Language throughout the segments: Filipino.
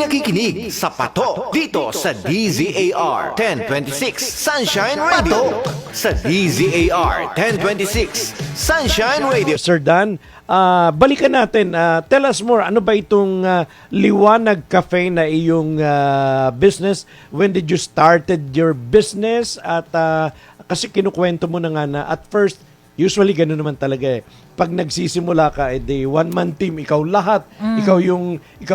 nakikinig sa Patok dito sa DZAR 1026 Sunshine Radio. Sa DZAR 1026 Sunshine Radio. Sir Dan, balikan natin. Tell us more. Ano ba itong Liwanag Cafe na iyong business? When did you started your business? At kasi kinukwento mo na nga na at first, usually gano'n naman talaga eh. Pag nagsisimula ka, one-man team, ikaw lahat. Ikaw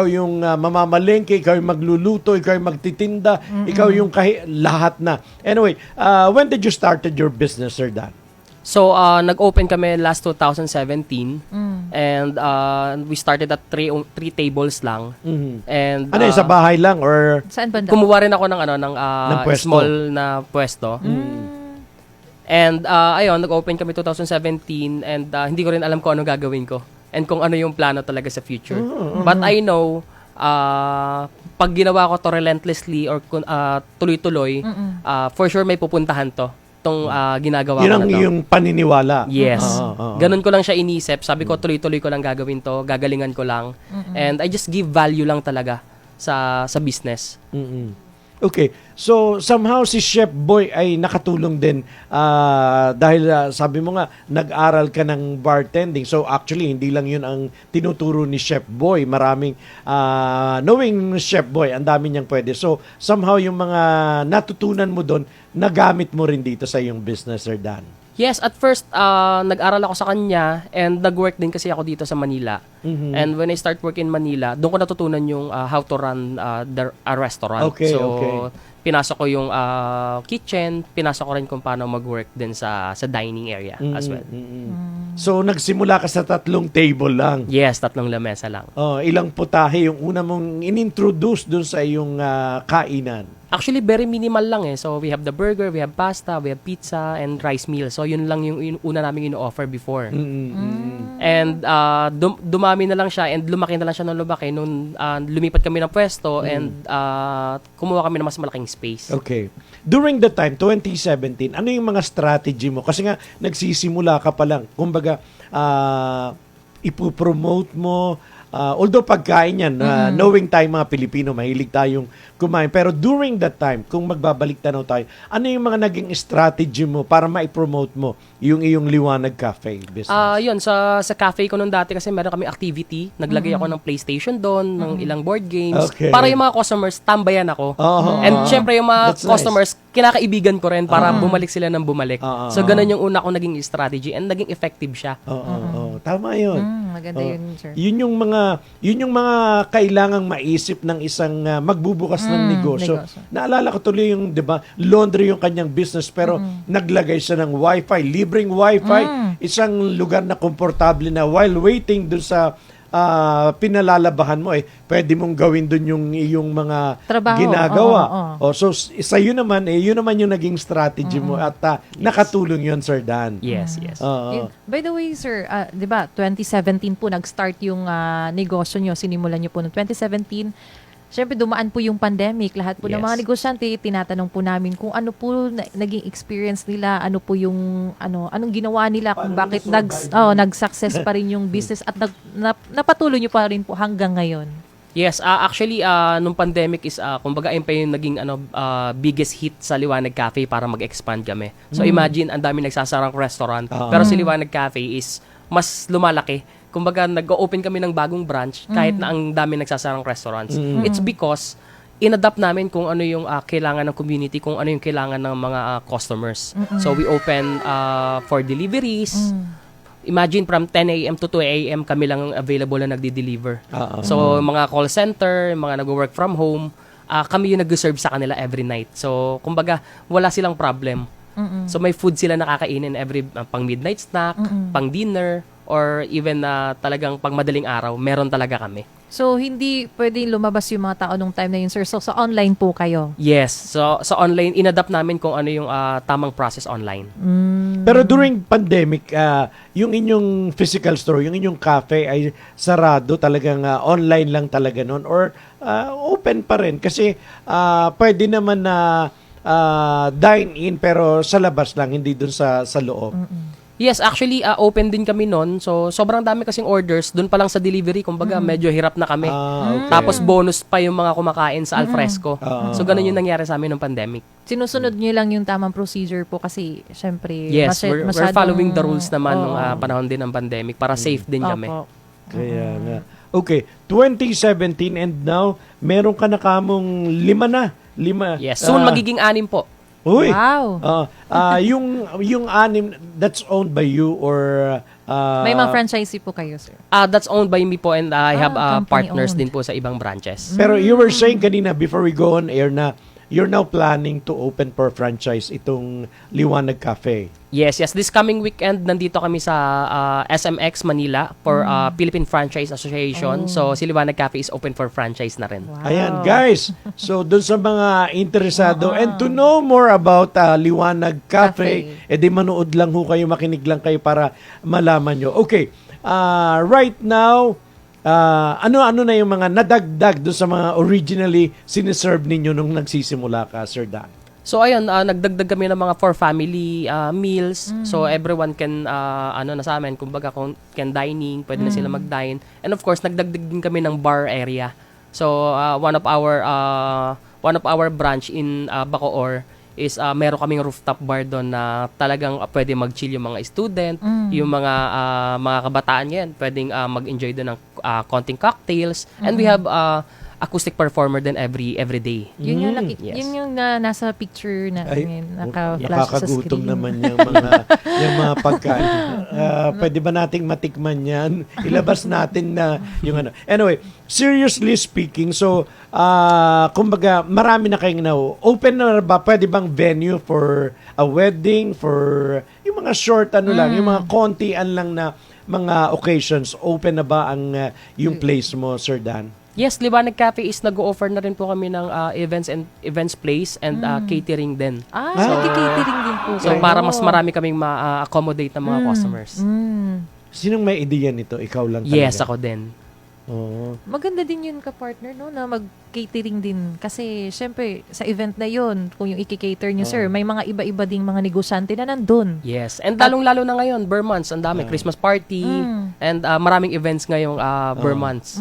yung mamamalengke, ikaw yung magluluto, ikaw yung magtitinda, ikaw yung lahat na. Anyway, when did you started your business, Sir Dan? So, nag-open kami last 2017 and we started at three tables lang. And Ano sa bahay lang or Saan banda? kumuha rin ako ng pwesto? small na pwesto. And ayun, nag-open kami 2017 and hindi ko rin alam kung ano gagawin ko and kung ano yung plano talaga sa future. But I know pag ginawa ko to relentlessly or tuloy-tuloy, for sure may pupuntahan to. Itong ginagawa ko yun na ang to. yung paniniwala? Yes. Ganun ko lang siya inisip. Sabi ko, tuloy-tuloy ko lang gagawin to. Gagalingan ko lang. And I just give value lang talaga sa business. Okay. So, somehow si Chef Boy ay nakatulong din dahil sabi mo nga, nag-aral ka ng bartending. So, actually, hindi lang yun ang tinuturo ni Chef Boy. Maraming, knowing Chef Boy, ang dami niyang pwede. So, somehow yung mga natutunan mo doon, nagamit mo rin dito sa iyong business, Sir Dan. Yes, at first, nag-aral ako sa kanya and nag-work din kasi ako dito sa Manila. And when I start work in Manila, doon ko natutunan yung how to run a restaurant. Okay, so, okay. pinasok ko yung kitchen, pinasok ko rin kung paano mag-work din sa dining area as well. So, nagsimula ka sa 3 table lang. Yes, 3 lamesa lang. Ilang putahe yung una mong inintroduce dun sa iyong kainan? Actually, very minimal lang eh. So, we have the burger, we have pasta, we have pizza, and rice meal. So, yun lang yung una namin ino-offer before. And dumami na lang siya and lumaki na lang siya ng lumaki nung lumipat kami ng pwesto and kumuha kami ng mas malaking space. Okay. During the time, 2017, ano yung mga strategy mo? Kasi nga, nagsisimula ka pa lang. Kumbaga, ipopromote mo, although pagkain yan, knowing tayo mga Pilipino, mahilig tayong kumain. Pero during that time, kung magbabalik tanaw tayo, ano yung mga naging strategy mo para ma-promote mo yung iyong Liwanag Cafe business? Yun, sa cafe ko nung dati kasi meron kami activity. Naglagay ako ng PlayStation doon, ng ilang board games. Okay. Para yung mga customers, tambayan ako. And syempre yung mga That's customers, kinakaibigan ko rin para bumalik sila ng bumalik. So ganun yung una kong naging strategy and naging effective siya. Tama yun. Maganda yun, sir. Yun yung mga kailangang maisip ng isang magbubukas ng negosyo. Naalala ko tuloy yung, 'di ba, laundry yung kanyang business pero naglagay siya ng wifi, libreng wifi, isang lugar na komportable na while waiting dun sa pinalalabahan mo pwede mong gawin dun yung iyong mga Trabaho. ginagawa. So isa yun naman yung naging strategy mo at nakatulong yun, Sir Dan. Yes. By the way, sir, di ba, 2017 po nag-start yung negosyo nyo. Sinimulan nyo po noong 2017. Siyempre, dumaan po yung pandemic. Lahat po ng mga negosyante, tinatanong po namin kung ano po naging experience nila, ano po yung, anong ginawa nila, kung bakit nag-success pa rin yung business at napatuloy nyo pa rin po hanggang ngayon. Yes, actually nung pandemic is kumbaga ayun pa yung naging biggest hit sa Liwanag Cafe para mag-expand kami. So imagine ang dami nagsasarang restaurant pero si Liwanag Cafe is mas lumalaki. Kumbaga nag-open kami ng bagong branch kahit na ang dami nagsasarang restaurants. It's because in-adapt namin kung ano yung kailangan ng community, kung ano yung kailangan ng mga customers. So we open for deliveries. Imagine from 10 a.m. to 2 a.m. kami lang available na nagdi-deliver. So, mga call center, mga nag-work from home, kami yung nag-serve sa kanila every night. So, kumbaga, wala silang problem. So, may food sila nakakainin every pang midnight snack, pang dinner, or even talagang pang madaling araw, meron talaga kami. So, hindi pwedeng lumabas yung mga tao nung time na yun, sir. So, sa online po kayo? Yes. So, sa online, in-adapt namin kung ano yung tamang process online. Pero during pandemic, yung inyong physical store, yung inyong cafe ay sarado, talagang online lang talaga nun or open pa rin? Kasi pwede naman na dine-in pero sa labas lang, hindi dun sa loob. Yes, actually, open din kami noon. So, sobrang dami kasing orders. Doon pa lang sa delivery, kumbaga, medyo hirap na kami. Okay. Tapos, bonus pa yung mga kumakain sa alfresco. So, ganun yung nangyari sa amin ng pandemic. Sinusunod nyo lang yung tamang procedure po kasi syempre Yes, we're following the rules naman nung Oo. panahon din ng pandemic para safe din kami. Opo. Kaya nga. Okay, 2017 and now, meron ka na kamong 5 na. Yes, soon magiging 6 po. Uy! Wow. Yung 6, that's owned by you or... May mga franchisee po kayo, sir. That's owned by me po and I have company partners owned. din po sa ibang branches. Pero you were saying kanina before we go on air na you're now planning to open for franchise itong Liwanag Cafe. Yes. This coming weekend, nandito kami sa SMX Manila for Philippine Franchise Association. So, si Liwanag Cafe is open for franchise na rin. Wow. Ayan, guys. So, dun sa mga interesado and to know more about Liwanag Cafe, edi manood lang ho kayo, makinig lang kayo para malaman nyo. Okay, right now, ano na yung mga nadagdag doon sa mga originally siniserve ninyo nung nagsisimula ka, Sir Dan? So ayun, nagdagdag kami ng mga for family meals. So everyone can na sa amin, kumbaga can dining, pwede na sila mag-dine. And of course, nagdagdag din kami ng bar area. So one of our branch in Bacoor is meron kaming rooftop bar doon na talagang pwede mag-chill yung mga student, yung mga kabataan ngayon, pwedeng mag-enjoy doon ng konting cocktails. And we have acoustic performer din every day. Yun yung, Yes. yun yung nasa picture na Ay, naka-flash sa nakakagutom screen. naman yung mga pagkain. Pwede ba nating matikman yan? Ilabas natin na yung ano. Anyway, seriously speaking, so, kumbaga, marami na kayong open na ba? Pwede bang venue for a wedding, for yung mga short lang, yung mga kontian lang na mga occasions, open na ba ang yung place mo, Sir Dan? Yes, Liwanag Cafe is nag-o-offer na rin po kami ng events place and catering din. Nagki-catering din po. So kayo. para mas marami kaming ma-accommodate ng mga customers. Sinong may ideya nito? Ikaw lang talaga? Yes, ako din. Oo. Maganda din yun ka-partner, no? Na mag-catering din. Kasi, syempre, sa event na yun, kung yung i-cater nyo, sir, may mga iba-iba ding mga negosyante na nandun. Yes. And lalong-lalo na ngayon, Burr months, ang dami. Christmas party, and maraming events ngayong Burr months.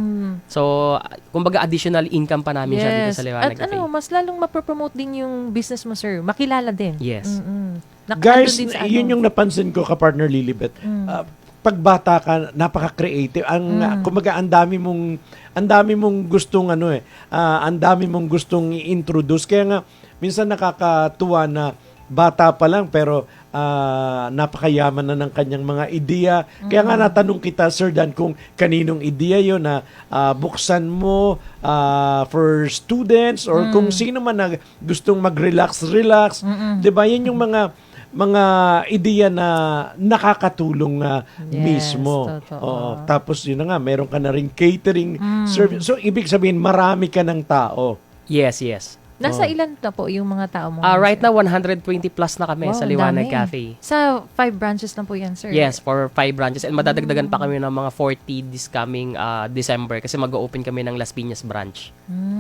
So, kumbaga additional income pa namin siya dito Yes. sa Liwanag At Cafe. mas lalong mapropromote din yung business mo, sir. Makilala din. Yes. Guys, Andun din sa yun yung napansin ko ka-partner Lilibet. Pagbata ka, napaka-creative. Kumbaga, ang dami mong gustong ang dami mong gustong i-introduce. Kaya nga, minsan nakakatuwa na bata pa lang pero napakayaman na ng kanyang mga ideya. Kaya nga natanong kita, Sir Dan, kung kaninong ideya yun na buksan mo for students or kung sino man na gustong mag-relax. Diba? Yan yung mga ideya na nakakatulong Yes, mismo. totoo. Oo. Tapos yun na nga, meron ka na rin catering service. So, ibig sabihin, marami ka ng tao. Yes. Nasa ilan na po yung mga tao mo? Right sir? now, 120 plus na kami Wow, sa ang Liwanag dami. Cafe. Sa 5 branches na po yan, sir. Yes, for 5 branches. And madadagdagan pa kami ng mga 40 this coming December kasi mag-open kami ng Las Piñas branch.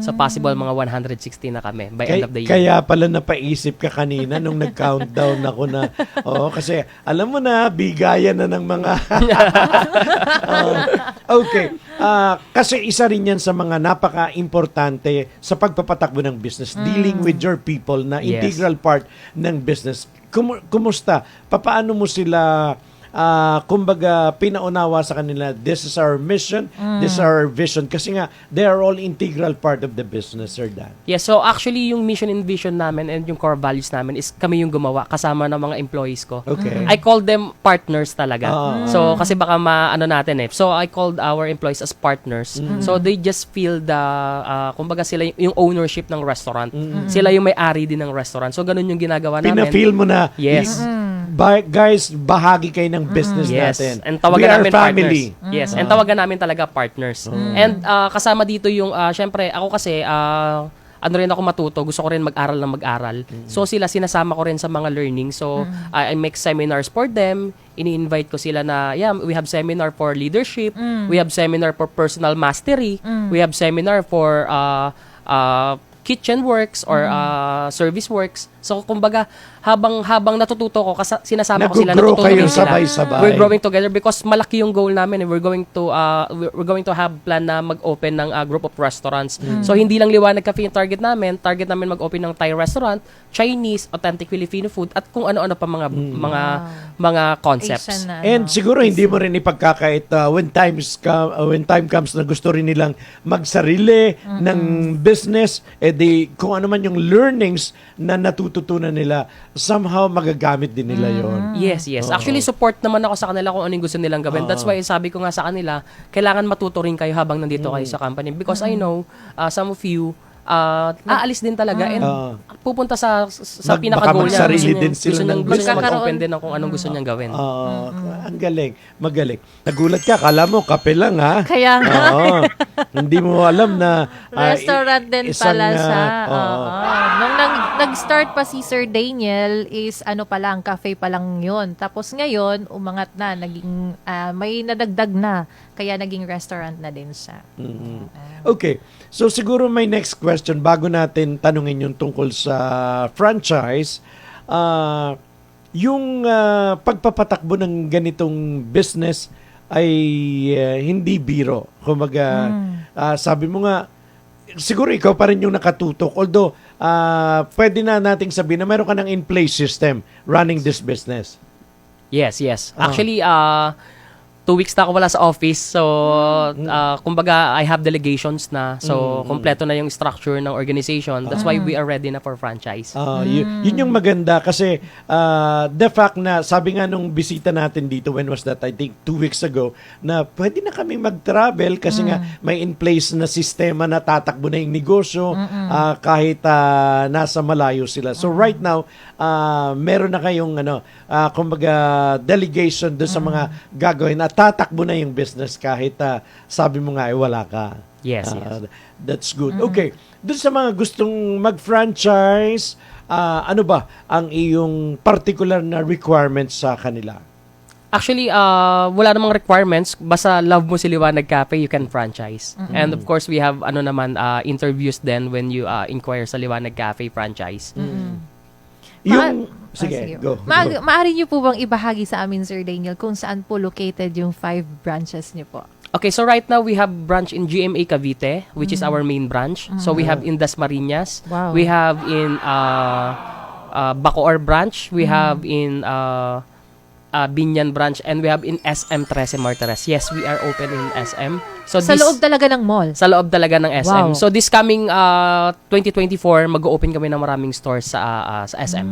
So possible mga 160 na kami by end of the year. Kaya pala napaisip ka kanina nung nag-countdown ako na, kasi alam mo na, bigayan na ng mga... Okay. Kasi isa rin yan sa mga napaka-importante sa pagpapatakbo ng business, dealing with your people na Yes. integral part ng business. Kumusta? Papaano mo sila kumbaga pinaunawa sa kanila, this is our mission, this is our vision, kasi nga they are all integral part of the business, Sir Dan. Yes, so actually yung mission and vision namin and yung core values namin is kami yung gumawa kasama ng mga employees ko. Okay. I call them partners talaga. So kasi baka natin eh. So I called our employees as partners. So they just feel the kumbaga sila yung ownership ng restaurant. Sila yung may-ari din ng restaurant. So ganun yung ginagawa namin. Pina-feel mo na, Yes. guys, bahagi kayo ng business Yes. natin. And tawagan We are namin family. partners. Yes, and tawagan namin talaga partners. And kasama dito yung syempre ako kasi ano rin ako matuto, gusto ko rin mag-aral ng mag-aral. So sila sinasama ko rin sa mga learning. So I make seminars for them. Ini-invite ko sila na, we have seminar for leadership, we have seminar for personal mastery, we have seminar for kitchen works or service works. So kumbaga habang natututo ko sinasama ko sila, Nag-grow natututo kayo din sila. sabay-sabay. We're growing together because malaki yung goal namin. We're going to have plan na mag-open ng group of restaurants. So hindi lang Liwanag Cafe yung target namin mag-open ng Thai restaurant, Chinese, authentic Filipino food at kung ano-ano pa mga concepts. Asian na, And siguro hindi mo rin ipagkakait when time comes na gusto rin nilang magsarili ng business, kung ano man yung learnings na natututunan nila, somehow magagamit din nila yon. Yes. Actually, support naman ako sa kanila kung ano yung gusto nilang gawin. That's why sabi ko nga sa kanila, kailangan matuto rin kayo habang nandito kayo sa company. Because I know, some of you, aalis din talaga and pupunta sa pinaka-goal baka niya. magsarili din sila ng Gusto business. mag-open din ng kung anong gusto niyang gawin. Ang galing, magaling. Nagulat ka, kala mo kape lang ha. Kaya nga. Oo. Hindi mo alam na Restaurant din isang, pala siya. oo. Nung nag-start pa si Sir Daniel is cafe pa lang yun. Tapos ngayon, umangat na, naging may nadagdag na. Kaya naging restaurant na din siya. Okay. So siguro may next question bago natin tanungin yung tungkol sa franchise. Yung pagpapatakbo ng ganitong business ay hindi biro. Kumbaga, sabi mo nga, siguro ikaw pa rin yung nakatutok. Although, pwede na nating sabihin na meron ka ng in-place system running this business. Yes. Actually, 2 weeks na ako wala sa office. So, kumbaga, I have delegations na. So, kompleto na yung structure ng organization. That's why we are ready na for franchise. Yun yung maganda kasi the fact na sabi nga nung bisita natin dito, when was that? I think 2 weeks ago, na pwede na kami mag-travel kasi nga may in place na sistema na tatakbo na yung negosyo kahit nasa malayo sila. So right now, meron na kayong kumbaga delegation doon sa mga gagawin at tatakbo na yung business kahit sabi mo nga wala ka. Yes. That's good. Okay. Doon sa mga gustong mag-franchise, ano ba ang iyong particular na requirements sa kanila? Actually, wala namang requirements. Basta love mo si Liwanag Cafe, you can franchise. And of course, we have interviews then when you inquire sa Liwanag Cafe franchise. Sige, go. Maaari niyo po bang ibahagi sa amin, Sir Daniel, kung saan po located yung 5 branches niyo po? Okay, so right now we have branch in GMA Cavite, which is our main branch. So we have in Dasmariñas. Wow. We have in Bacoor branch. We have in Binyan branch, and we have in SM Trece Martires. Yes, we are open in SM. So Sa loob talaga ng mall? Sa loob talaga ng SM. Wow. So this coming 2024, mag-open kami ng maraming stores sa SM.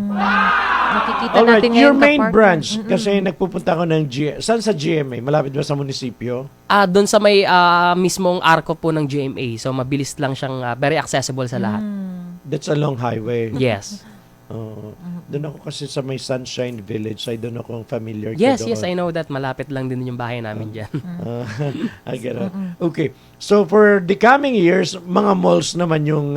Nakikita Alright, natin your ngayon main ka-partner. branch, kasi nagpupunta ko ng saan sa GMA? Malapit ba sa munisipyo? Doon sa may mismong arko po ng GMA. So mabilis lang siyang very accessible sa lahat. That's along highway. Yes. Doon ako kasi sa may Sunshine Village. I don't know kung familiar ka Yes, doon. I know that. Malapit lang din yung bahay namin dyan. I get it. Okay. So for the coming years, mga malls naman yung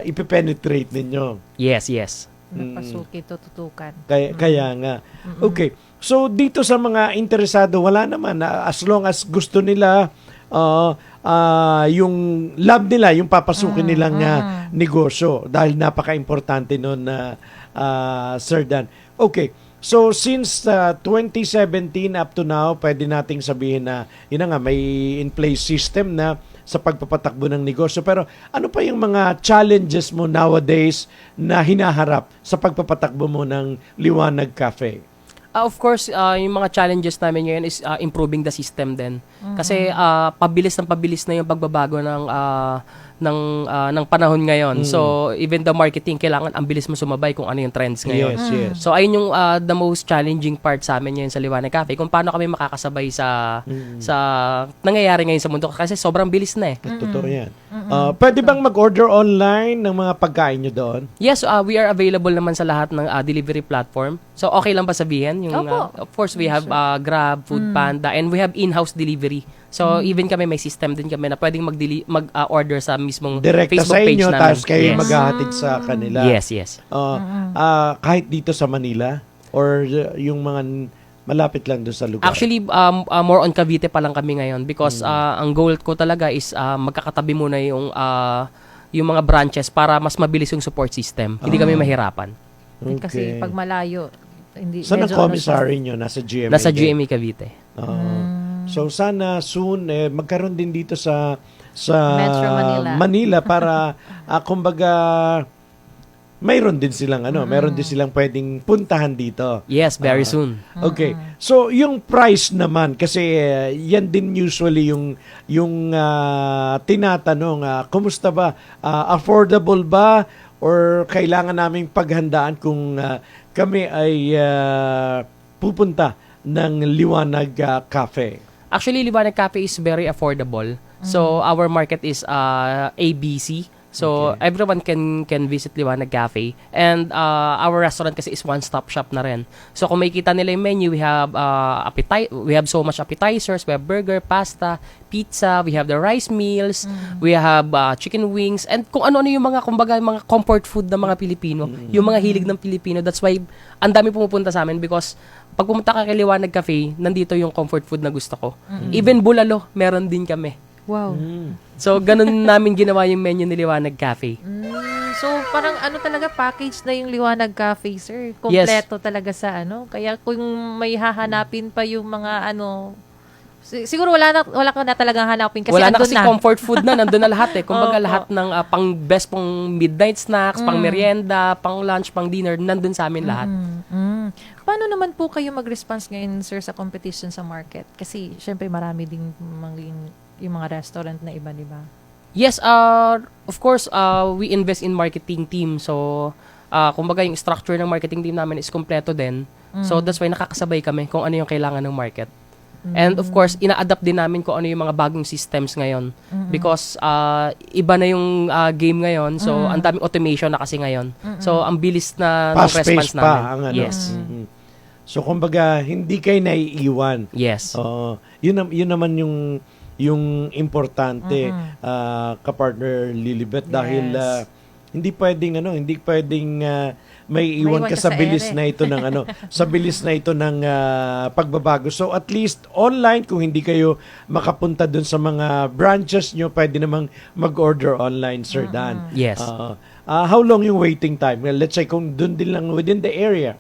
ipipenetrate ninyo. Yes. Napasuki, tututukan. Kaya nga. Okay. So dito sa mga interesado, wala naman. As long as gusto nila, yung lab nila, yung papasukin nilang negosyo. Dahil napaka-importante nun na Sir Dan. Okay. So since 2017 up to now, pwede nating sabihin na yun na nga, may in-place system na sa pagpapatakbo ng negosyo. Pero ano pa yung mga challenges mo nowadays na hinaharap sa pagpapatakbo mo ng Liwanag Cafe? Of course, yung mga challenges namin ngayon is improving the system din. Kasi pabilis na yung pagbabago ng panahon ngayon. So, even the marketing, kailangan ang bilis mo sumabay kung ano yung trends ngayon. Yes. So, ayun yung the most challenging part sa amin ngayon sa Liwanag Cafe. Kung paano kami makakasabay sa nangyayari ngayon sa mundo. Kasi sobrang bilis na eh. Totoo yan. Pwede bang mag-order online ng mga pagkain nyo doon? Yes, we are available naman sa lahat ng delivery platform. So, okay lang ba sabihin? Yung, Opo. of course, we have Grab, Food Panda, and we have in-house delivery. So, even kami, may system din kami na pwedeng mag-order sa mismong Direkta Facebook sa page inyo, namin. tapos kayo Yes. maghahatid sa kanila. Yes. Kahit dito sa Manila? Or yung mga Malapit lang doon sa lugar. Actually, more on Cavite pa lang kami ngayon because ang goal ko talaga is magkakatabi muna yung mga branches para mas mabilis yung support system. Hindi kami mahirapan. Kasi pag malayo, hindi Saan ang medyo commissary nyo? Nasa GMA? Nasa din? GMA Cavite. Oo. So sana soon magkaroon din dito sa Metro Manila. Manila para kumbaga mayroon din silang mayroon din silang pwedeng puntahan dito. Yes, very soon. Okay. So yung price naman kasi yan din usually yung tinatanong, kumusta ba? Affordable ba or kailangan naming paghandaan kung kami ay pupunta ng Liwanag Cafe? Actually, Liwanag Cafe is very affordable. So, our market is ABC. So, everyone can visit Liwanag Cafe. And our restaurant kasi is one-stop shop na rin. So, kung makikita nila yung menu, we have we have so much appetizers. We have burger, pasta, pizza, we have the rice meals, we have chicken wings, and kung ano-ano yung mga, kumbaga, mga comfort food ng mga Pilipino, yung mga hilig ng Pilipino. That's why, ang dami pumupunta sa amin because pag pumunta ka kay Liwanag Cafe, nandito yung comfort food na gusto ko. Even bulalo, meron din kami. Wow. So, ganun namin ginawa yung menu ni Liwanag Cafe. So, parang talaga package na yung Liwanag Cafe, sir. Kompleto talaga sa Kaya kung may hahanapin pa yung mga siguro wala ka na talagang hanapin kasi wala na andun kasi comfort food na, nandun na lahat eh. Kumbaga lahat ng pang best pang midnight snacks, pang merienda, pang lunch, pang dinner, nandun sa amin lahat. Paano naman po kayo mag-response ngayon, sir, sa competition sa market? Kasi, syempre, marami ding yung mga restaurant na iba, di ba? Yes, of course, we invest in marketing team. So, kumbaga yung structure ng marketing team namin is kompleto din. So, that's why nakakasabay kami kung ano yung kailangan ng market. And of course, ina-adapt din namin kung ano yung mga bagong systems ngayon. Because iba na yung game ngayon. So, ang daming automation na kasi ngayon. So, ang bilis na ng response Fast-paced pa namin. ang Yes. So kumbaga hindi kayo naiiwan. Yes. Yun naman yung importante kapartner Lilibet dahil hindi pwedeng may iwan ka sa bilis na ito ng sa bilis na ito ng pagbabago. So at least online kung hindi kayo makapunta dun sa mga branches nyo, pwede namang mag-order online, Sir Dan. Yes. How long yung waiting time? Well, let's say kung dun din lang within the area,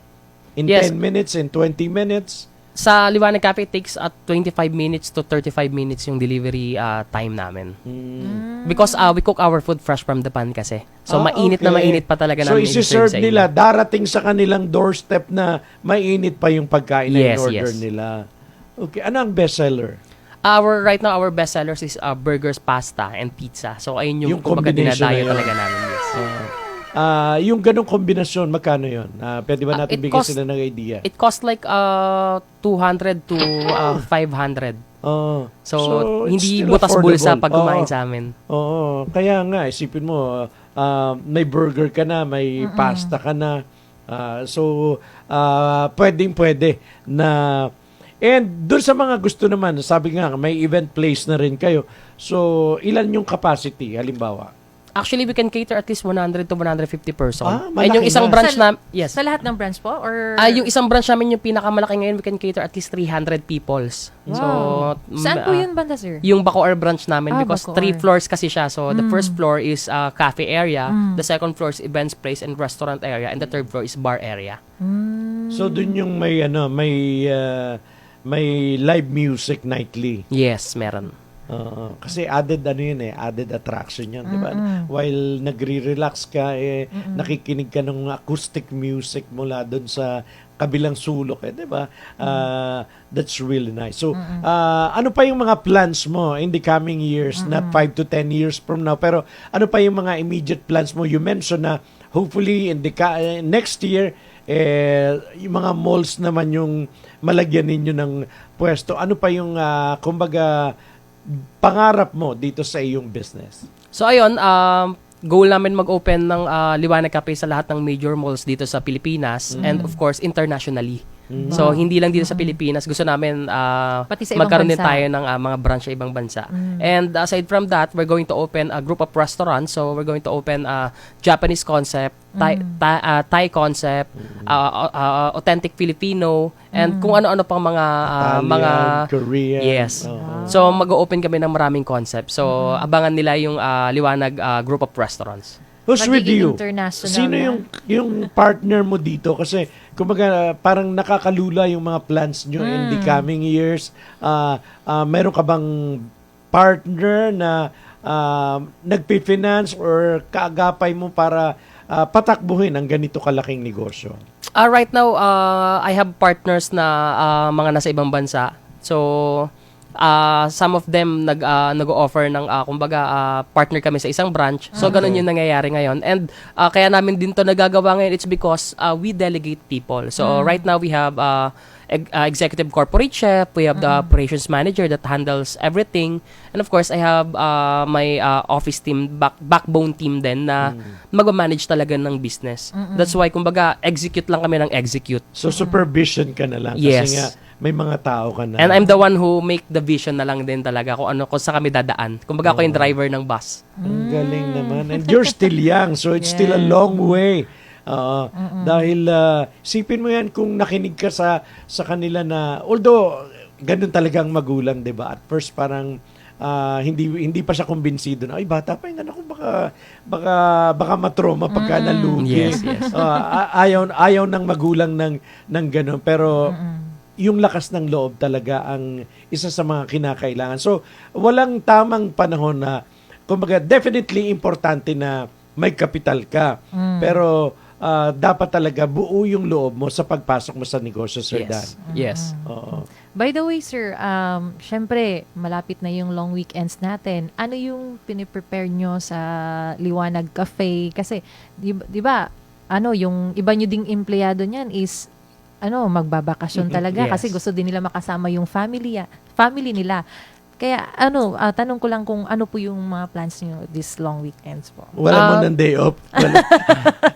in Yes. 10 minutes, in 20 minutes. Sa Liwanag Cafe, it takes 25 minutes to 35 minutes yung delivery time namin. Because we cook our food fresh from the pan kasi. So, mainit na mainit pa talaga So, namin isi-serve sa nila, inyo. darating sa kanilang doorstep na mainit pa yung pagkain na Yes, in-order yes. nila. Okay, ano ang bestseller? Right now, our best sellers is burgers, pasta, and pizza. So, ayun yung, Yung kumbaga combination dinadayo na yun. talaga namin. Yes. Yung ganong kombinasyon, magkano yun? Pwede ba natin It bigyan cost- sila ng idea? It costs like 200 to 500. So, it's hindi still butas-bulsa affordable. pag kumain sa amin. Oo, kaya nga, isipin mo, may burger ka na, may pasta ka na. Pwedeng-pwede na. And doon sa mga gusto naman, sabi nga, may event place na rin kayo. So, ilan yung capacity, halimbawa? Actually, we can cater at least 100 to 150 person. Malaki And yung isang na. branch na, yes. Sa lahat ng branch po? Or Yung isang branch namin yung pinakamalaki ngayon, we can cater at least 300 peoples. Wow. So, Saan po yun banda, sir? Yung Bacoor branch namin because Bacoor. 3 floors kasi siya. So, the first floor is cafe area, the second floor is events place and restaurant area, and the third floor is bar area. So, doon yung may live music nightly. Yes, meron. Kasi added added attraction yan, di ba? While nagre-relax ka, nakikinig ka ng acoustic music mula doon sa kabilang sulok, di ba? That's really nice. So, ano pa yung mga plans mo in the coming years, not 5 to 10 years from now, pero ano pa yung mga immediate plans mo? You mentioned na hopefully in the next year, yung mga malls naman yung malagyan ninyo ng pwesto. Ano pa yung, kumbaga, pangarap mo dito sa iyong business? So, ayun, goal namin mag-open ng Liwanag Cafe sa lahat ng major malls dito sa Pilipinas and of course, internationally. So, hindi lang dito sa Pilipinas. Gusto namin Pati sa ibang magkaroon din bansa. tayo ng mga branch sa ibang bansa. And aside from that, we're going to open a group of restaurants. So, we're going to open a Japanese concept, Thai concept, authentic Filipino, and kung ano-ano pang mga Italian, Korean. Yes. Oo. So, mag-open kami ng maraming concept. So, abangan nila yung Liwanag group of restaurants. Who's with Magiging you? international Sino na. yung partner mo dito? Kasi, kumbaga, parang nakakalula yung mga plans nyo in the coming years. Meron ka bang partner na nagpi-finance or kaagapay mo para patakbuhin ang ganito kalaking negosyo? Right now, I have partners na mga nasa ibang bansa. So, some of them nag-offer ng kumbaga partner kami sa isang branch. So ganun yung nangyayari ngayon. And kaya namin din to nagagawa ngayon, it's because we delegate people. So right now we have executive corporate chef, we have the operations manager that handles everything. And of course, I have my office team, backbone team din na mag-manage talaga ng business. That's why kumbaga execute lang kami ng execute. So, supervision ka na lang. Yes. Kasi nga, may mga tao ka na. And I'm the one who make the vision na lang din talaga kung saan kami dadaan. Kumbaga ako yung driver ng bus. Ang galing naman. And you're still young, so it's still a long way. Dahil sipin mo yan kung nakinig ka sa kanila na, although ganun talagang magulang, 'di ba? At first parang hindi pa siya kumbinsido na ay bata pa yung anak ko, baka matroma pagka nalugi. Yes, yes. Ayaw ng magulang ng ganun, pero yung lakas ng loob talaga ang isa sa mga kinakailangan. So, walang tamang panahon na, kumbaga, definitely importante na may kapital ka. Pero, dapat talaga buo yung loob mo sa pagpasok mo sa negosyo, Sir Dan. Yes. Oo. By the way, sir, syempre, malapit na yung long weekends natin. Ano yung piniprepare nyo sa Liwanag Cafe? Kasi, di ba, yung iba nyo ding empleyado niyan is, magbabakasyon talaga Yes. kasi gusto din nila makasama yung family nila. Kaya, tanong ko lang kung ano po yung mga plans nyo this long weekends po. Wala mo ng day off.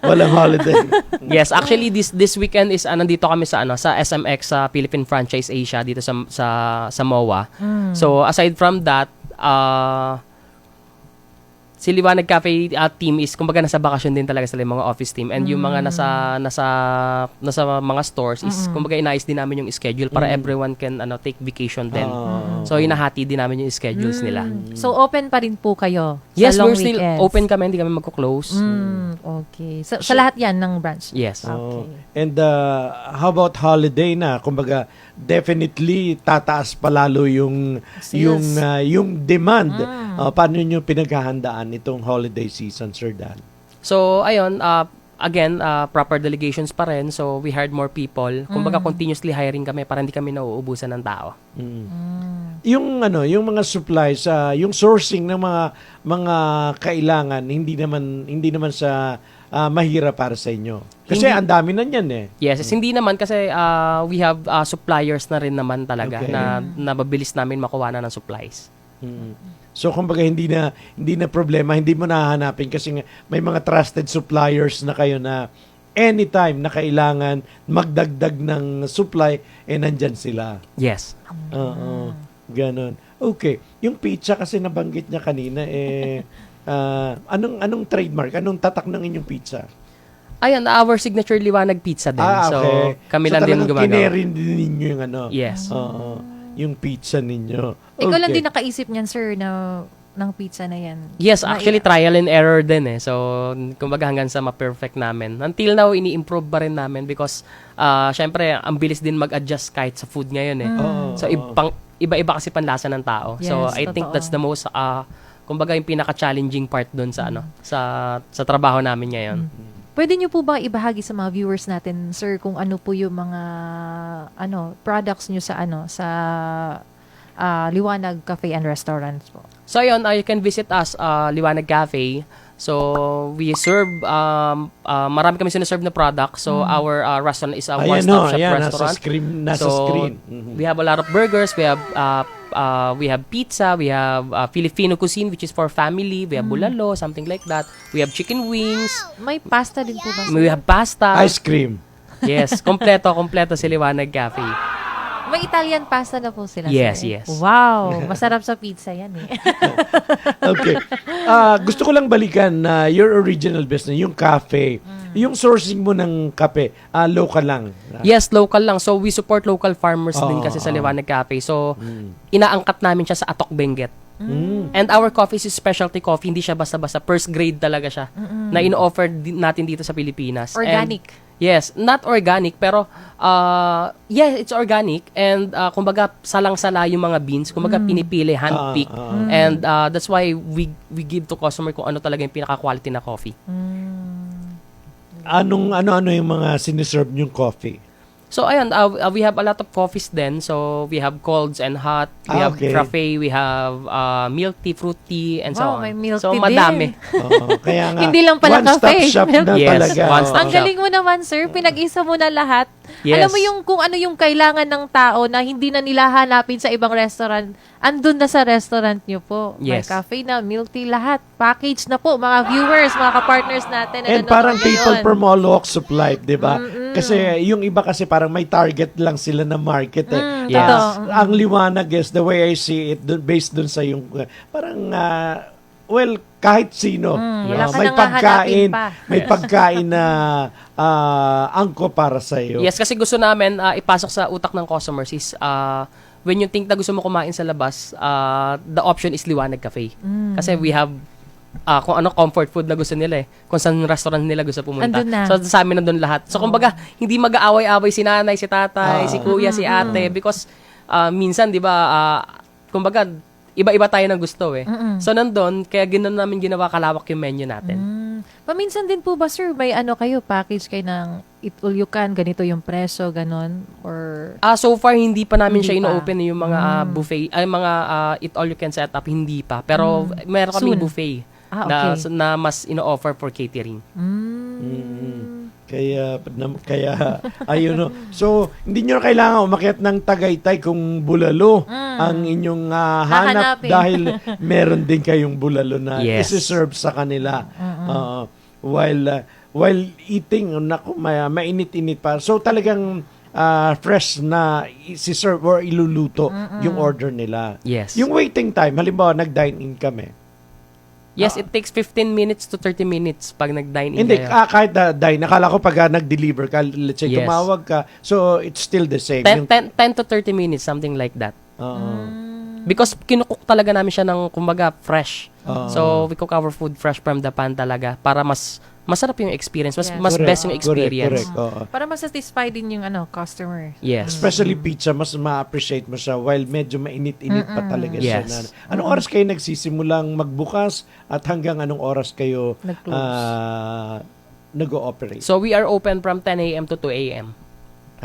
Walang holiday. Yes, actually this weekend is nandito kami sa SMX sa Philippine Franchise Asia dito sa MOA. So aside from that, si Liwanag Cafe team is kumbaga nasa bakasyon din talaga sila, yung mga office team, and yung mga nasa mga stores is kumbaga inayos din namin yung schedule para everyone can take vacation din. So hinahati din namin yung schedules nila. So, open pa rin po kayo Yes, sa long we're still weekends? open kami, hindi kami magko-close. Okay. Sa lahat yan ng branch? Yes. Oh. And how about holiday na? Kumbaga, definitely tataas pa lalo yung Sales. yung demand. Paano niyo pinaghahandaan itong holiday season, Sir Dan? So, ayun, again, proper delegations pa rin. So, we hired more people. Kumbaga, continuously hiring kami para hindi kami nauubusan ng tao. Yung mga supplies, yung sourcing ng mga kailangan hindi naman sa mahirap para sa inyo. Kasi Hindi. ang dami na niyan eh. Yes, hindi naman kasi we have suppliers na rin naman talaga Okay. na mabilis namin makuha na ng supplies. So kumbaga hindi na problema, hindi mo nahahanapin kasi nga may mga trusted suppliers na kayo na anytime na kailangan magdagdag ng supply, nandyan sila. Yes. Oo. Ganon. Okay. Yung pizza kasi nabanggit niya kanina, anong trademark? Anong tatak ng inyong pizza? Ayun, our signature Liwanag Pizza din. Okay. So, kami lang din talagang gumagawa. kinerin din ninyo yung Yes. Oo. Yung pizza ninyo. Ikaw lang Okay. din nakaisip niyan, sir, ng pizza na yan. Yes, actually trial and error din eh. So, kumbaga hanggang sa ma-perfect namin. Until now, ini-improve pa rin namin because syempre, ang bilis din mag-adjust kahit sa food ngayon eh. So, iba-iba kasi panlasa ng tao. So, Yes, I think totoo. that's the most kumbaga yung pinaka-challenging part doon sa sa trabaho namin ngayon. Pwede niyo po ba ibahagi sa mga viewers natin, sir, kung ano po yung mga products niyo sa Liwanag Cafe and Restaurants po? So ayun, you can visit us Liwanag Cafe. So we serve marami kami sinaserve na product. So our restaurant is a one-stop shop restaurant. Nasa So, screen. we have a lot of burgers. We have pizza. We have Filipino cuisine, which is for family. We have bulalo, something like that. We have chicken wings. May pasta din po ba? We have pasta. Ice cream. Yes, kompleto si Liwanag Cafe. May Italian pasta na po sila. Yes, sir. yes. Wow, masarap sa pizza yan eh. Okay. Gusto ko lang balikan na your original business, yung cafe. Yung sourcing mo ng kape, local lang. Yes, local lang. So, we support local farmers din kasi sa Liwanag Cafe. So, inaangkat namin siya sa Atok Benguet. And our coffee is specialty coffee. Hindi siya basta-basta. First grade talaga siya. Na ino-offer natin dito sa Pilipinas. Organic. And, yes, not organic, pero, yeah, it's organic. And, kumbaga, salang-sala yung mga beans. Kumbaga, pinipili, hand-pick. And, that's why we give to customer kung ano talaga yung pinaka-quality na coffee. Ano yung mga siniserve niyong coffee? So, ayan, we have a lot of coffees then. So, we have colds and hot. We have okay. frappe. We have milk tea, fruit tea, and so Wow, on. may milk so, tea madami. din. Oo, kaya nga, Hindi lang pala one-stop cafe. shop na Yes, talaga. one-stop Ang galing mo naman, sir. Pinag-isa mo na lahat. Yes. Alam mo yung kung ano yung kailangan ng tao na hindi na nila hanapin sa ibang restaurant, andun na sa restaurant nyo po. May Yes. cafe na, milk tea, lahat. Package na po, mga viewers, mga kapartners natin. na And nanonood parang people ngayon. from all walks of life, di ba? Kasi yung iba kasi parang may target lang sila na market eh. Yes. Totoo. Ang liwanag is the way I see it, based dun sa yung, parang, well, kahit sino. wala ka may nang hahanapin pa. may pagkain na angko para sa iyo. Yes, kasi gusto namin ipasok sa utak ng customers is when you think na gusto mo kumain sa labas, the option is Liwanag Cafe. Kasi we have kung ano comfort food na gusto nila eh. Kung saan restaurant nila gusto pumunta. Andun na. So sa amin nandun lahat. So kumbaga, hindi mag-aaway-away si nanay, si tatay, si kuya, si ate because minsan 'di ba kumbaga iba-iba tayo ng gusto eh. So nandun, kaya namin ginawa kalawak yung menu natin. Paminsan din po ba, sir, may ano kayo, package kayo ng eat all you can, ganito yung preso, ganon? Or So far hindi pa namin Hindi siya pa. ino-open yung mga buffet, ay mga eat all you can setup, hindi pa. Pero meron kaming Soon. buffet okay. na mas ino-offer for catering. Kaya ayun no. So, hindi nyo kailangan umakyat ng Tagaytay kung bulalo ang inyong hanap Hahanapin. dahil meron din kayong bulalo na Yes. isi-serve sa kanila. While eating, naku, mainit-init pa. So, talagang fresh na isi-serve or iluluto yung order nila. Yes. Yung waiting time, halimbawa, nag-dine-in kami. Yes, it takes 15 minutes to 30 minutes pag nag-dine in Hindi, kayo. kahit dine, nakala ko pag nag-deliver ka, let's say, Yes. tumawag ka, so it's still the same. 10 to 30 minutes, something like that. Because kinukook talaga namin siya ng, kumbaga, fresh. So, we cook our food fresh from the pan talaga para mas masarap yung experience. Mas, Yes. mas Correct. best yung experience. Correct. Oo. para masatisfy din yung customer. Yes. Especially pizza, mas ma-appreciate mo siya while medyo mainit-init pa talaga siya. Yes. Anong oras kayo nagsisimulang magbukas at hanggang anong oras kayo Nag-close. nag-ooperate? So, we are open from 10 a.m. to 2 a.m.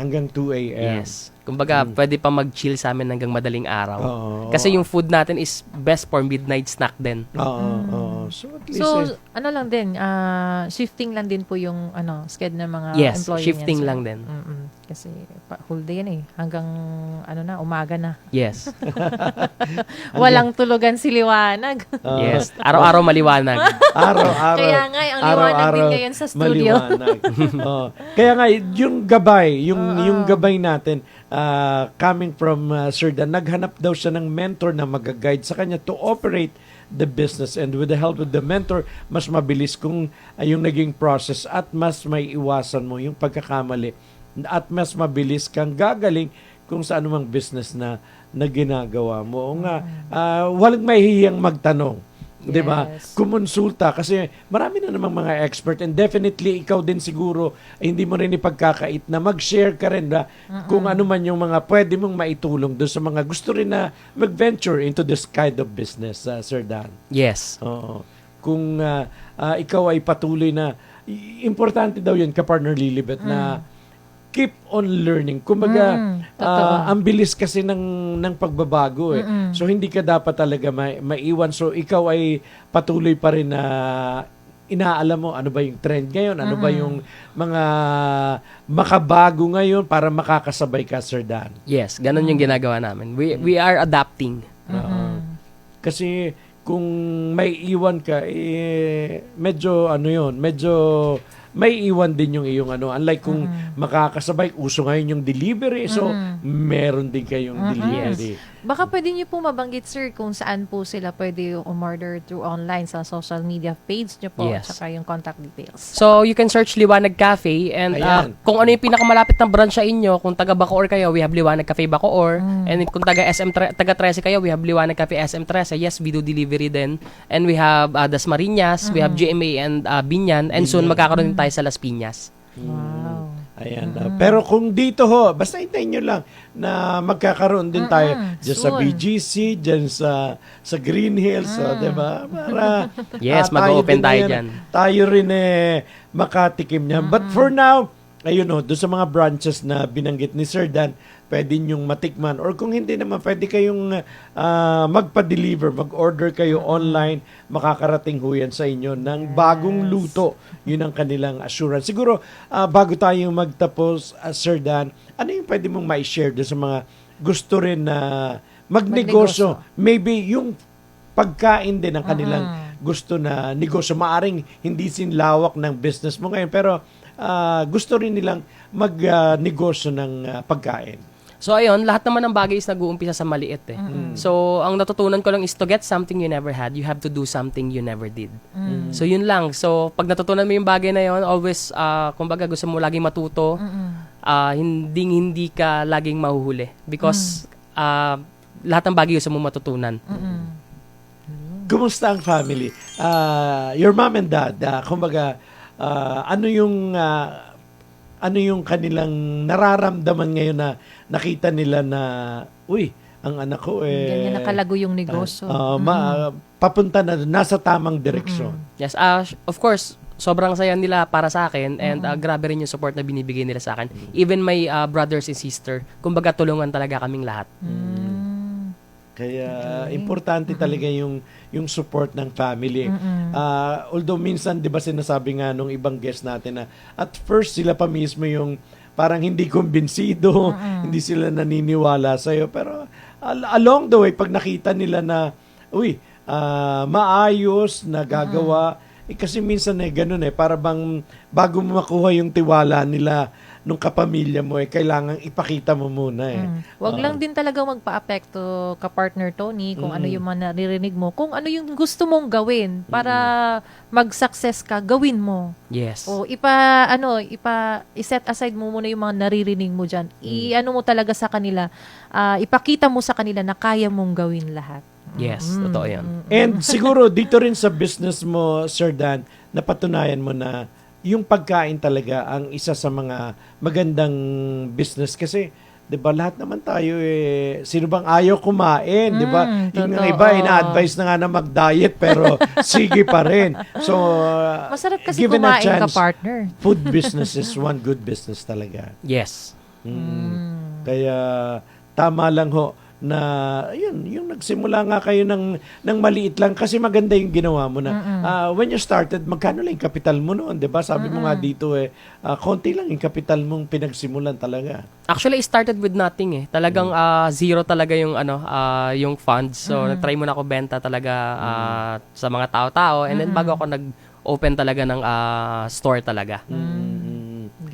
Hanggang 2 a.m. Yes. Kumbaga, pwede pa mag-chill sa amin hanggang madaling araw. Oo. Kasi yung food natin is best for midnight snack din. Oo. So at least, So, ano lang din, shifting lang din po yung schedule ng mga Yes, employee shifting niyan, sir. lang din. Kasi whole day yan eh. Hanggang umaga na. Yes. Walang tulugan si Liwanag. Yes. Araw-araw maliwanag. araw-araw. Kaya nga, ang liwanag din ngayon sa studio. Maliwanag. Oo. Kaya nga, yung gabay, yung gabay natin, coming from Sir Dan, naghanap daw siya ng mentor na mag-guide sa kanya to operate the business, and with the help of the mentor, mas mabilis kung yung naging process at mas may iwasan mo yung pagkakamali at mas mabilis kang gagaling kung sa anumang business na ginagawa mo. O nga, walang mahihiyang magtanong. 'Di ba? Yes. Kumonsulta kasi marami na namang mga expert, and definitely ikaw din siguro hindi mo rin ipagkakait na mag-share ka rin na kung ano man yung mga pwede mong maitulong doon sa mga gusto rin na mag-venture into this kind of business, Sir Dan. Yes. Oo. Kung ikaw ay patuloy na importante daw 'yun, ka-partner Lilibet, na keep on learning. Kumbaga, totoo. ang bilis kasi ng pagbabago eh. So, hindi ka dapat talaga maiwan. So, ikaw ay patuloy pa rin na inaalam mo ano ba yung trend ngayon, ano ba yung mga makabago ngayon para makakasabay ka, Sir Dan. Yes. Ganun yung ginagawa namin. We are adapting. Kasi kung may iwan ka, medyo may iwan din yung iyong ano. Unlike kung makakasabay, uso ngayon yung delivery. So, meron din kayong delivery. Baka pwede niyo po mabanggit, sir, kung saan po sila pwede umorder through online sa social media page niyo po at Yes. saka yung contact details. So, you can search Liwanag Cafe and Ayan. kung ano yung pinakamalapit na branch sa inyo, kung taga Bacoor kayo, we have Liwanag Cafe Bacoor. And kung taga taga 13 kayo, we have Liwanag Cafe SM 13. Yes, we do delivery din. And we have Dasmariñas, we have GMA and Binyan. And soon magkakaroon din tayo sa Las Piñas. Wow. Ayan. Pero kung dito ho, basta hintayin nyo lang na magkakaroon din tayo dyan sa soon. BGC, dyan sa Green Hills, di ba? Para Yes, tayo mag-open din tayo na yan, dyan. Tayo rin makatikim niyan. But for now, ayun ho, doon sa mga branches na binanggit ni Sir Dan, pwede nyong matikman. Or kung hindi naman, pwede kayong magpa-deliver, mag-order kayo online, makakarating ho yan sa inyo ng bagong luto. Yun ang kanilang assurance. Siguro, bago tayo magtapos, Sir Dan, ano yung pwede mong ma-share doon sa mga gusto rin na magnegosyo? Maybe yung pagkain din ang kanilang gusto na negosyo. Maaring hindi sinlawak ng business mo ngayon, pero gusto rin nilang magnegosyo ng pagkain. So ayun, lahat naman ng bagay is nag-uumpisa sa maliit eh. So ang natutunan ko lang is to get something you never had, you have to do something you never did. So yun lang. So pag natutunan mo yung bagay na yun, always, kumbaga gusto mo laging matuto, hindi ka laging mahuhuli. Because lahat ng bagay gusto mo matutunan. Kumusta ang family? Your mom and dad, kumbaga, ano yung kanilang nararamdaman ngayon na nakita nila na, uy, ang anak ko Ganyan nakalago yung negosyo. papunta na nasa tamang direksyon. Yes, of course, sobrang saya nila para sa akin and grabe rin yung support na binibigay nila sa akin. Even my brothers and sister, kumbaga tulungan talaga kaming lahat. Kaya importante talaga yung support ng family. Although minsan 'di ba sinasabi nga nung ibang guest natin na at first sila pa mismo yung parang hindi kumbinsido, hindi sila naniniwala sa iyo, pero along the way pag nakita nila na maayos na gagawa, kasi minsan ganun para bang bago mo makuha yung tiwala nila nung kapamilya mo kailangan ipakita mo muna Wag lang din talaga magpa-apekto ka-partner Tony kung ano yung mga naririnig mo, kung ano yung gusto mong gawin para mag-success ka, gawin mo. Yes. O i-set aside mo muna yung mga naririnig mo diyan. I-ano mo talaga sa kanila, ipakita mo sa kanila na kaya mong gawin lahat. Yes, totoo yan. And siguro dito rin sa business mo, Sir Dan, napatunayan mo na yung pagkain talaga ang isa sa mga magandang business kasi 'di ba lahat naman tayo sino bang ayaw kumain, 'di ba? Yung totoo. iba ina-advise na nga na mag-diet pero sige pa rin. So Masarap kasi given a kumain chance, ka-partner. food business is one good business talaga. Yes. Kaya tama lang ho na yung nagsimula nga kayo ng maliit lang kasi maganda yung ginawa mo na when you started magkano lang yung kapital mo noon, 'di ba? Sabi mo nga dito konti lang yung kapital mong pinagsimulan talaga. Actually, I started with nothing Talagang zero talaga yung yung funds. So nag-try muna ako benta talaga sa mga tao-tao and then bago ako nag-open talaga ng store talaga.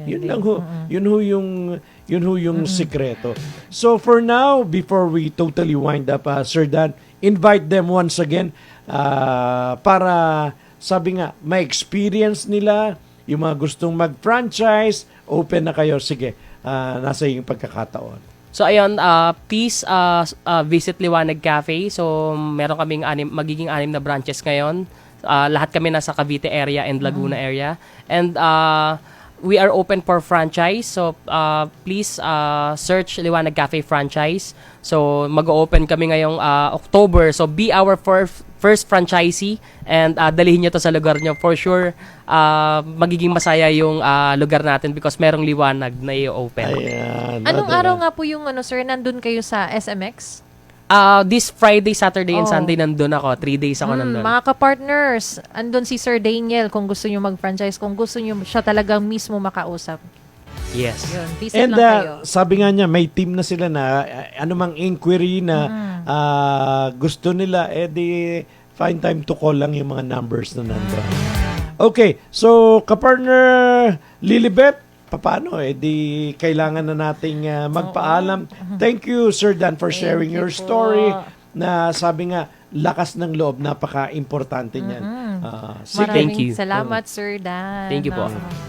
Yun lang ho. Yun ho yung sikreto. So for now, before we totally wind up, Sir Dan, invite them once again para sabi nga, ma-experience nila yung mga gustong mag-franchise, open na kayo. Sige, nasa yung pagkakataon. So ayun, please visit Liwanag Cafe. So meron kaming magiging 6 na branches ngayon. Lahat kami nasa Cavite area and Laguna area. And we are open for franchise. So please search Liwanag Cafe franchise. So mag-open kami ngayong October. So be our first franchisee and dalhin nyo to sa lugar nyo. For sure, magiging masaya yung lugar natin because merong liwanag na i-open. Ayan. Anong araw nga po yung sir, nandun kayo sa SMX? This Friday, Saturday, and Sunday nandun ako. 3 days ako nandun. Mga ka-partners, andun si Sir Daniel kung gusto nyo mag-franchise, kung gusto nyo siya talagang mismo makausap. Yes. Yun, visit And lang kayo. sabi nga niya, may team na sila na anumang inquiry na gusto nila, di find time to call lang yung mga numbers na nandun. Okay, so kapartner Lilibet, paano di kailangan na nating magpaalam. Thank you, Sir Dan, for sharing you your po. story na sabi nga, lakas ng loob, napaka-importante niyan. Sige. Thank you. Maraming salamat, Sir Dan. Thank you po. Oo.